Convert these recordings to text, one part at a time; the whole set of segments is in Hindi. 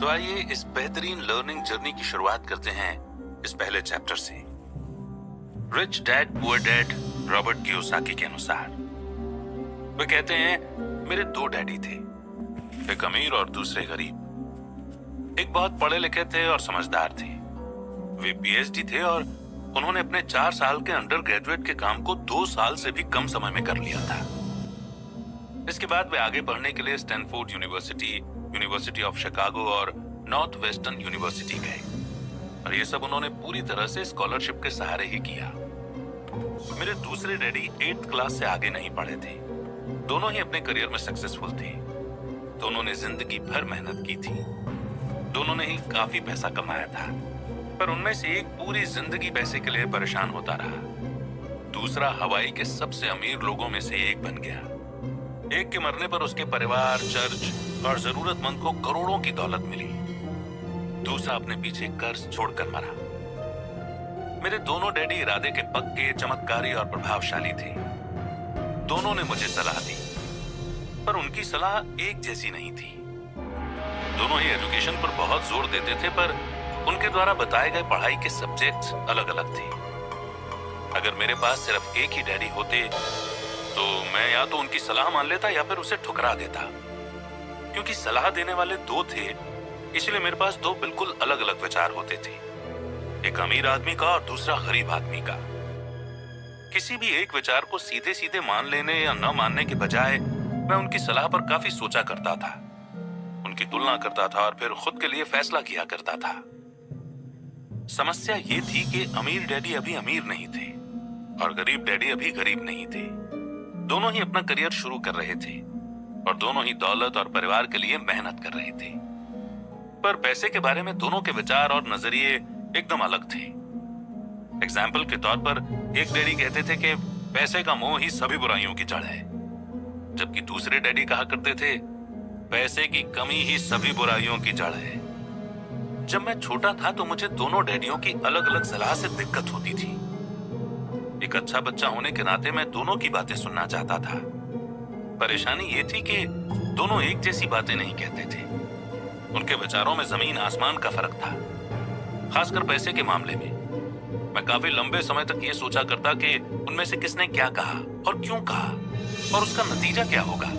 तो आइए इस बेहतरीन लर्निंग जर्नी की शुरुआत करते हैं इस पहले चैप्टर से। Rich dad poor dad Robert Kiyosaki के अनुसार वे कहते हैं, मेरे दो डैडी थे, एक अमीर और दूसरे गरीब। एक बहुत पढ़े लिखे थे और समझदार थे। वे पीएचडी थे और उन्होंने अपने 4 साल के अंडर ग्रेजुएट के काम को 2 साल से भी कम समय में कर लिया था। इसके बाद वे आगे पढ़ने के लिए Stanford university, university of Chicago और नॉर्थ वेस्टर्न यूनिवर्सिटी गए और ये सब उन्होंने पूरी तरह से स्कॉलरशिप के सहारे ही किया। मेरे दूसरे डैडी 8th क्लास से आगे नहीं पढ़े थे। दोनों ही अपने करियर में सक्सेसफुल थे। दोनों ने जिंदगी भर मेहनत की थी। दोनों ने ही काफी पैसा कमाया था, पर उनमें से एक पूरी जिंदगी पैसे के लिए परेशान होता रहा। दूसरा हवाई के सबसे अमीर लोगों में से एक बन गया। एक के मरने पर उसके परिवार, चर्च और जरूरतमंद को करोड़ों की दौलत मिली। दूसरा अपने पीछे कर्ज छोड़कर मरा। मेरे दोनों डैडी इरादे के पक्के, चमत्कारी और प्रभावशाली थे। दोनों ने मुझे सलाह दी, पर उनकी सलाह एक जैसी नहीं थी। दोनों ही एजुकेशन पर बहुत जोर देते थे, पर उनके द्वारा बताए गए पढ़ाई के सब्जेक्ट्स अलग अलग थे। अगर मेरे पास सिर्फ एक ही डैडी होते तो मैं या तो उनकी सलाह मान लेता या फिर उसे ठुकरा देता। क्योंकि सलाह देने वाले दो थे, इसलिए मेरे पास दो बिल्कुल अलग अलग विचार होते थे, एक अमीर आदमी का और दूसरा गरीब आदमी का। किसी भी एक विचार को सीधे सीधे मान लेने या न मानने के बजाय मैं उनकी सलाह पर काफी सोचा करता था, उनकी तुलना करता था और फिर खुद के लिए फैसला किया करता था। समस्या ये थी कि अमीर डैडी अभी अमीर नहीं थे और गरीब डैडी अभी गरीब नहीं थे। दोनों ही अपना करियर शुरू कर रहे थे और दोनों ही दौलत और परिवार के लिए मेहनत कर रहे थे, पर पैसे के बारे में दोनों के विचार और नजरिए एकदम अलग थे। एग्जाम्पल के तौर पर एक डैडी कहते थे कि पैसे का मोह ही सभी बुराइयों की जड़ है, जबकि दूसरे डैडी कहा करते थे पैसे की कमी ही सभी बुराइयों की जड़ है। जब मैं छोटा था तो मुझे दोनों डैडियों की अलग अलग सलाह से दिक्कत होती थी। एक अच्छा बच्चा होने के नाते मैं दोनों की बातें सुनना चाहता था। परेशानी ये थी कि दोनों एक जैसी बातें नहीं कहते थे। उनके विचारों में जमीन आसमान का फर्क था, खासकर पैसे के मामले में। मैं काफी लंबे समय तक ये सोचा करता कि उनमें से किसने क्या कहा और क्यों कहा और उसका नतीजा क्या होगा।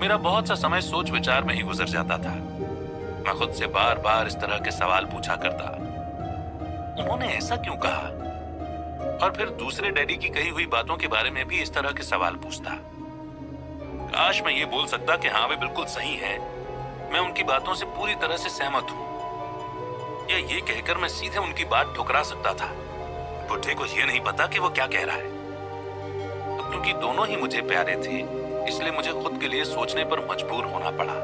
मेरा बहुत सा समय सोच विचार में ही गुजर जाता था। मैं खुद से बार बार इस तरह के सवाल पूछा करता, उन्होंने ऐसा क्यों कहा? और फिर दूसरे डैडी की कही हुई बातों के बारे में भी इस तरह के सवाल पूछता। काश मैं ये बोल सकता कि हाँ वे बिल्कुल सही है, मैं उनकी बातों से पूरी तरह से सहमत हूं, या ये कहकर मैं सीधे उनकी बात ठुकरा सकता था, बुढ़े को ये नहीं पता कि वो क्या कह रहा है। अब क्योंकि दोनों ही मुझे प्यारे थे, इसलिए मुझे खुद के लिए सोचने पर मजबूर होना पड़ा।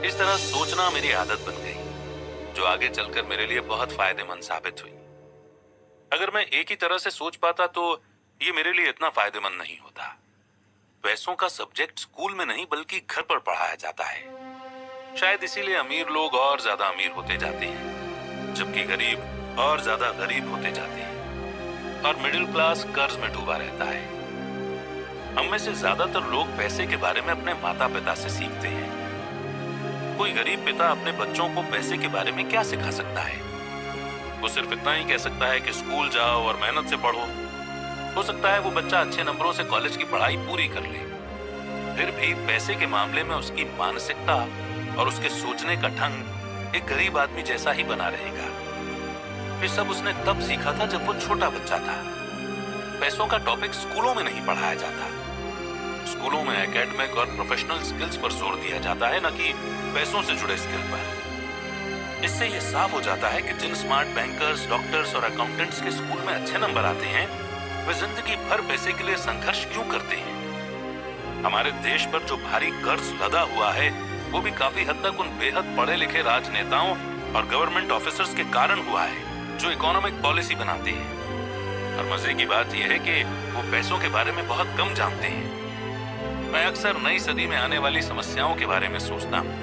इस तरह सोचना मेरी आदत बन गई, जो आगे चलकर मेरे लिए बहुत फायदेमंद साबित हुई। अगर मैं एक ही तरह से सोच पाता तो ये मेरे लिए इतना फायदेमंद नहीं होता। पैसों का सब्जेक्ट स्कूल में नहीं बल्कि घर पर पढ़ाया जाता है। शायद इसीलिए अमीर लोग और ज्यादा अमीर होते जाते हैं, जबकि गरीब और ज्यादा गरीब होते जाते हैं और मिडिल क्लास कर्ज में डूबा रहता है। हम में से ज्यादातर लोग पैसे के बारे में अपने माता पिता से सीखते हैं। कोई गरीब पिता अपने बच्चों को पैसे के बारे में क्या सिखा सकता है? वो सिर्फ इतना ही कह सकता है कि स्कूल जाओ और मेहनत से पढ़ो। हो सकता है वो बच्चा अच्छे नंबरों से कॉलेज की पढ़ाई पूरी कर ले, फिर भी पैसे के मामले में उसकी मानसिकता और उसके सोचने का ढंग एक गरीब आदमी जैसा ही बना रहेगा। ये सब उसने तब सीखा था जब वो छोटा बच्चा था। पैसों का टॉपिक स्कूलों में नहीं पढ़ाया जाता। स्कूलों में एकेडमिक और प्रोफेशनल स्किल्स पर जोर दिया जाता है, न कि पैसों से जुड़े स्किल पर। इससे ये साफ हो जाता है कि जिन स्मार्ट बैंकर्स, डॉक्टर्स और अकाउंटेंट्स के स्कूल में अच्छे नंबर आते हैं, वे जिंदगी भर पैसे के लिए संघर्ष क्यों करते हैं। हमारे देश पर जो भारी कर्ज लदा हुआ है, वो भी काफी हद तक उन बेहद पढ़े लिखे राजनेताओं और गवर्नमेंट ऑफिसर्स के कारण हुआ है, जो इकोनॉमिक पॉलिसी बनाते हैं। और मजे की बात यह है कि वो पैसों के बारे में बहुत कम जानते हैं। मैं अक्सर नई सदी में आने वाली समस्याओं के बारे में सोचता हूँ।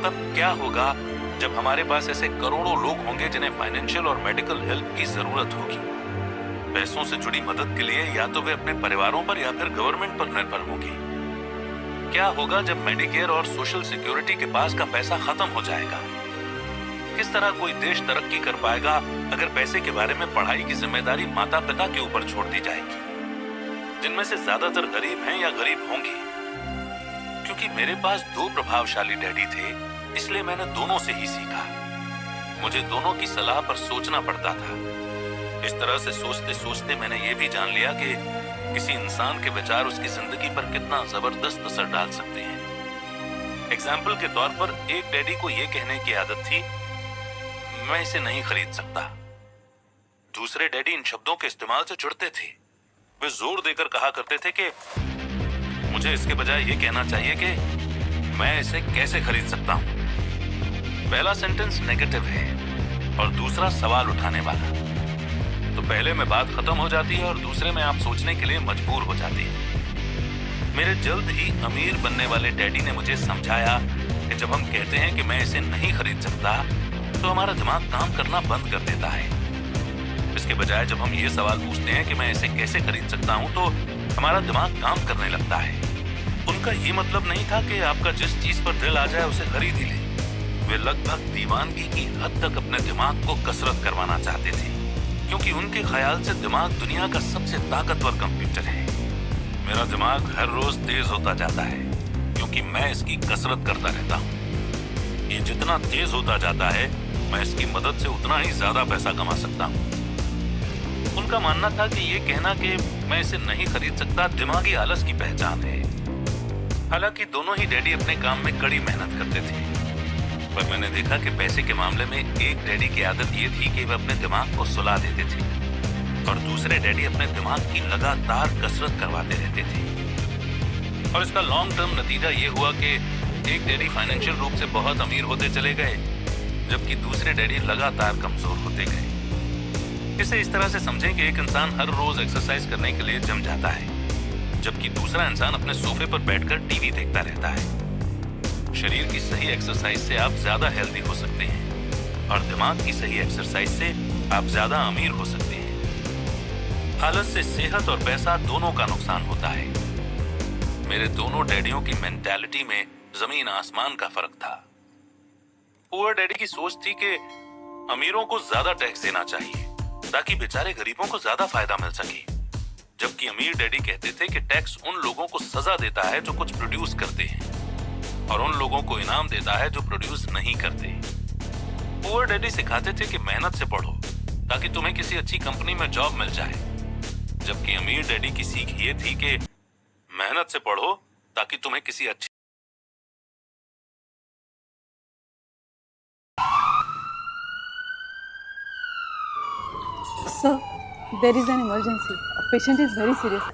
तब क्या होगा जब हमारे पास ऐसे करोड़ों लोग होंगे जिन्हें फाइनेंशियल और मेडिकल हेल्प की जरूरत होगी। पैसों से जुड़ी मदद के लिए या तो वे अपने परिवारों पर या फिर गवर्नमेंट पर निर्भर होंगे। क्या होगा जब मेडिकेयर और सोशल सिक्योरिटी के पास का पैसा खत्म हो जाएगा? किस तरह कोई देश तरक्की कर पाएगा अगर पैसे के बारे में पढ़ाई की जिम्मेदारी माता पिता के ऊपर छोड़ दी जाएगी, जिनमें से ज्यादातर गरीब हैं या गरीब होंगे? क्योंकि मेरे पास दो प्रभावशाली डैडी थे, इसलिए मैंने दोनों से ही सीखा। मुझे दोनों की सलाह पर सोचना पड़ता था। इस तरह से सोचते सोचते मैंने ये भी जान लिया कि किसी इंसान के विचार उसकी जिंदगी पर कितना जबरदस्त असर डाल सकते हैं। एग्जाम्पल के तौर पर एक डैडी को यह कहने की आदत थी, मैं इसे नहीं खरीद सकता। दूसरे डैडी इन शब्दों के इस्तेमाल से चिढ़ते थे। वे जोर देकर कहा करते थे कि मुझे इसके बजाय ये कहना चाहिए कि मैं इसे कैसे खरीद सकता हूं। पहला सेंटेंस नेगेटिव है और दूसरा सवाल उठाने वाला। तो पहले में बात खत्म हो जाती है और दूसरे में आप सोचने के लिए मजबूर हो जाते हैं। मेरे जल्द ही अमीर बनने वाले डैडी ने मुझे समझाया कि जब हम कहते हैं कि मैं इसे नहीं खरीद सकता, तो हमारा दिमाग काम करना बंद कर देता है। इसके बजाय जब हम ये सवाल पूछते हैं कि मैं इसे कैसे खरीद सकता हूं, तो हमारा दिमाग काम करने लगता है। उनका ये मतलब नहीं था कि आपका जिस चीज पर दिल आ जाए उसे खरीद ही ले। वे लगभग दीवानगी की हद तक अपने दिमाग को कसरत करवाना चाहते थे, क्योंकि उनके ख्याल से दिमाग दुनिया का सबसे ताकतवर कंप्यूटर है। मेरा दिमाग हर रोज तेज होता जाता है, क्योंकि मैं इसकी कसरत करता रहता हूँ। ये जितना तेज होता जाता है, मैं इसकी मदद से उतना ही ज्यादा पैसा कमा सकता हूँ। उनका मानना था कि ये कहना कि मैं इसे नहीं खरीद सकता दिमागी आलस की पहचान है। हालांकि दोनों ही डैडी अपने काम में कड़ी मेहनत करते थे, पर मैंने देखा कि पैसे के मामले में एक डैडी की आदत ये थी कि वे अपने दिमाग को सुला देते थे और दूसरे डैडी अपने दिमाग की लगातार कसरत करवाते रहते थे। और इसका लॉन्ग टर्म नतीजा ये हुआ कि एक डैडी फाइनेंशियल रूप से बहुत अमीर होते चले गए, जबकि दूसरे डैडी लगातार कमजोर होते गए। इसे इस तरह से समझें कि एक इंसान हर रोज एक्सरसाइज करने के लिए जिम जाता है, जबकि दूसरा इंसान अपने सोफे पर बैठकर टीवी देखता रहता है। शरीर की सही एक्सरसाइज से आप ज्यादा हेल्दी हो सकते हैं और दिमाग की सही एक्सरसाइज से आप ज्यादा अमीर हो सकते हैं। आलस से सेहत और पैसा दोनों का नुकसान होता है। मेरे दोनों डैडियों की मेंटालिटी में जमीन आसमान का फर्क था। पुअर डैडी की सोच थी कि अमीरों को ज्यादा टैक्स देना चाहिए ताकि बेचारे गरीबों को ज्यादा फायदा मिल सके, जबकि अमीर डैडी कहते थे कि टैक्स उन लोगों को सजा देता है जो कुछ प्रोड्यूस करते हैं और उन लोगों को इनाम देता है जो प्रोड्यूस नहीं करते। पुअर डैडी सिखाते थे कि मेहनत से पढ़ो ताकि तुम्हें किसी अच्छी कंपनी में जॉब मिल जाए, जबकि अमीर डैडी की सीख ये थी कि मेहनत से पढ़ो ताकि तुम्हें किसी अच्छी Sir, there is an emergency. A patient is very serious.